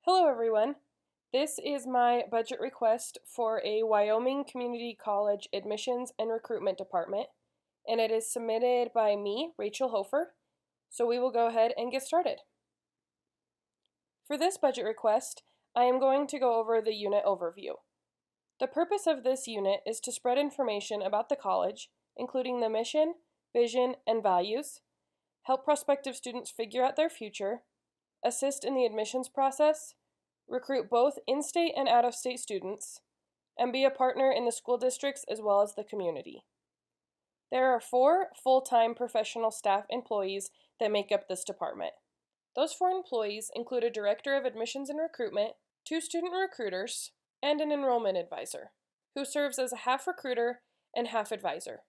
Hello everyone. This is my budget request for a Wyoming Community College Admissions and Recruitment Department, and it is submitted by me, Rachel Hofer. So we will go ahead and get started. For this budget request, I am going to go over the unit overview. The purpose of this unit is to spread information about the college, including the mission, vision, and values, help prospective students figure out their future, assist in the admissions process, recruit both in-state and out-of-state students, and be a partner in the school districts as well as the community. There are 4 full-time professional staff employees that make up this department. Those 4 employees include a director of admissions and recruitment, 2 student recruiters, and an enrollment advisor, who serves as a half recruiter and half advisor.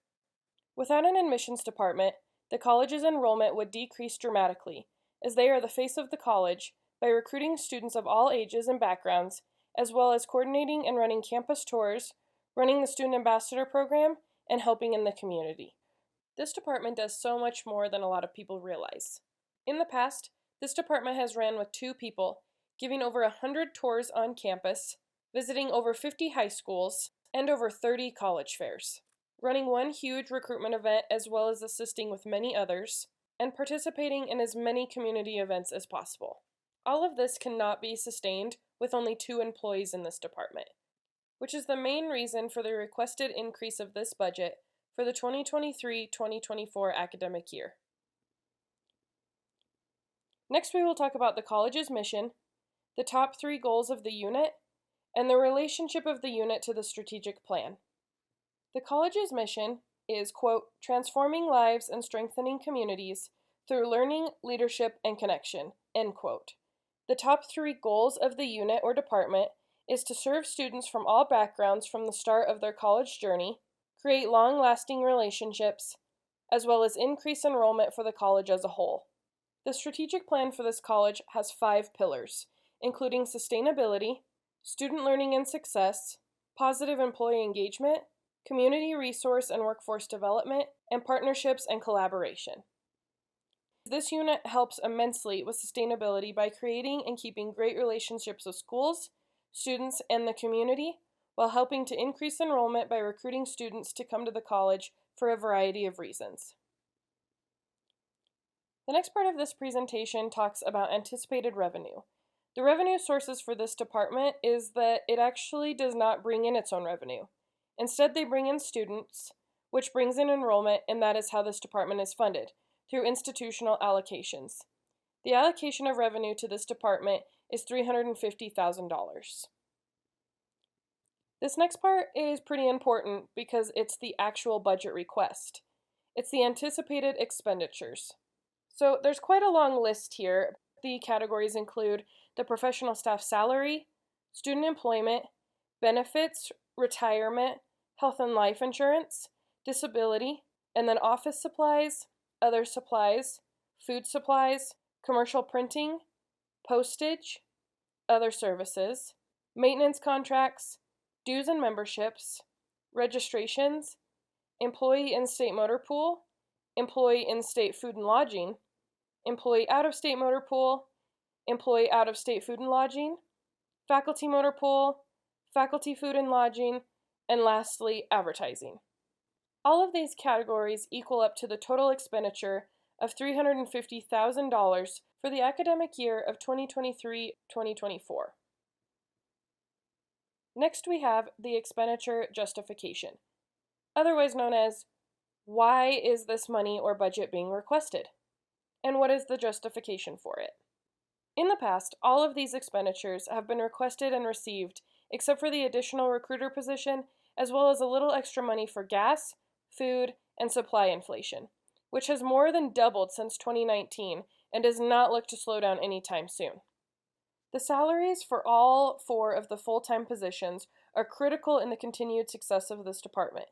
Without an admissions department, the college's enrollment would decrease dramatically, as they are the face of the college by recruiting students of all ages and backgrounds, as well as coordinating and running campus tours, running the student ambassador program, and helping in the community. This department does so much more than a lot of people realize. In the past, this department has ran with 2 people, giving over 100 tours on campus, visiting over 50 high schools, and over 30 college fairs, running one huge recruitment event as well as assisting with many others, and participating in as many community events as possible. All of this cannot be sustained with only 2 employees in this department, which is the main reason for the requested increase of this budget for the 2023-2024 academic year. Next, we will talk about the college's mission, the top 3 goals of the unit, and the relationship of the unit to the strategic plan. The college's mission is, quote, transforming lives and strengthening communities through learning, leadership, and connection, end quote. The top 3 goals of the unit or department is to serve students from all backgrounds from the start of their college journey, create long-lasting relationships, as well as increase enrollment for the college as a whole. The strategic plan for this college has 5 pillars, including sustainability, student learning and success, positive employee engagement, community resource and workforce development, and partnerships and collaboration. This unit helps immensely with sustainability by creating and keeping great relationships with schools, students, and the community, while helping to increase enrollment by recruiting students to come to the college for a variety of reasons. The next part of this presentation talks about anticipated revenue. The revenue sources for this department is that it actually does not bring in its own revenue. Instead, they bring in students, which brings in enrollment, and that is how this department is funded, through institutional allocations. The allocation of revenue to this department is $350,000. This next part is pretty important because it's the actual budget request. It's the anticipated expenditures. So there's quite a long list here. The categories include the professional staff salary, student employment, benefits, retirement, health and life insurance, disability, and then office supplies, other supplies, food supplies, commercial printing, postage, other services, maintenance contracts, dues and memberships, registrations, employee in-state motor pool, employee in-state food and lodging, employee out-of-state motor pool, employee out-of-state food and lodging, faculty motor pool, faculty food and lodging, and lastly, advertising. All of these categories equal up to the total expenditure of $350,000 for the academic year of 2023-2024. Next, we have the expenditure justification, otherwise known as why is this money or budget being requested, and what is the justification for it. In the past, all of these expenditures have been requested and received, except for the additional recruiter position, as well as a little extra money for gas, food, and supply inflation, which has more than doubled since 2019 and does not look to slow down anytime soon. The salaries for all 4 of the full-time positions are critical in the continued success of this department.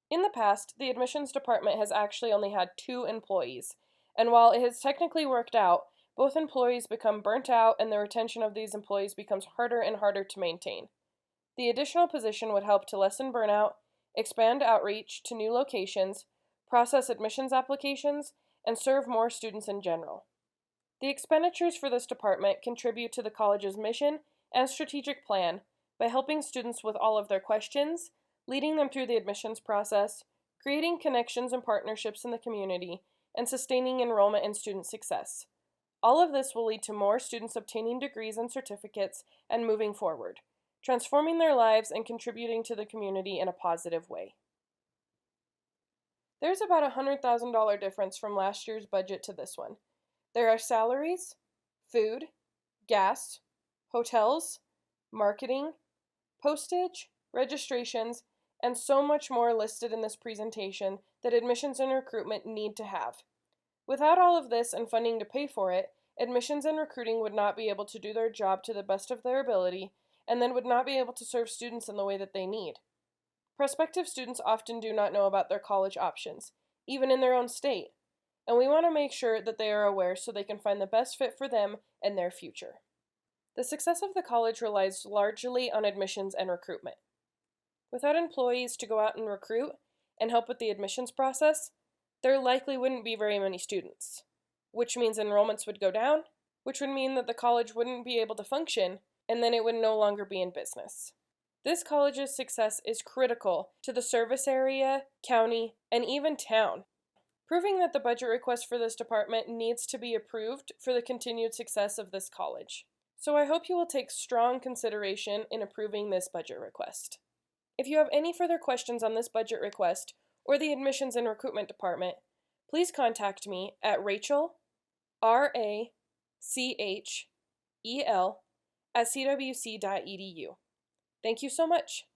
In the past, the admissions department has actually only had 2 employees, and while it has technically worked out, both employees become burnt out and the retention of these employees becomes harder and harder to maintain. The additional position would help to lessen burnout, expand outreach to new locations, process admissions applications, and serve more students in general. The expenditures for this department contribute to the college's mission and strategic plan by helping students with all of their questions, leading them through the admissions process, creating connections and partnerships in the community, and sustaining enrollment and student success. All of this will lead to more students obtaining degrees and certificates and moving forward, transforming their lives and contributing to the community in a positive way. There's about a $100,000 difference from last year's budget to this one. There are salaries, food, gas, hotels, marketing, postage, registrations, and so much more listed in this presentation that admissions and recruitment need to have. Without all of this and funding to pay for it, admissions and recruiting would not be able to do their job to the best of their ability and then would not be able to serve students in the way that they need. Prospective students often do not know about their college options, even in their own state, and we want to make sure that they are aware so they can find the best fit for them and their future. The success of the college relies largely on admissions and recruitment. Without employees to go out and recruit and help with the admissions process, there likely wouldn't be very many students, which means enrollments would go down, which would mean that the college wouldn't be able to function, and then it would no longer be in business. This college's success is critical to the service area, county, and even town, proving that the budget request for this department needs to be approved for the continued success of this college. So I hope you will take strong consideration in approving this budget request. If you have any further questions on this budget request or the admissions and recruitment department, please contact me at Rachel, RACHEL, @cwc.edu. Thank you so much.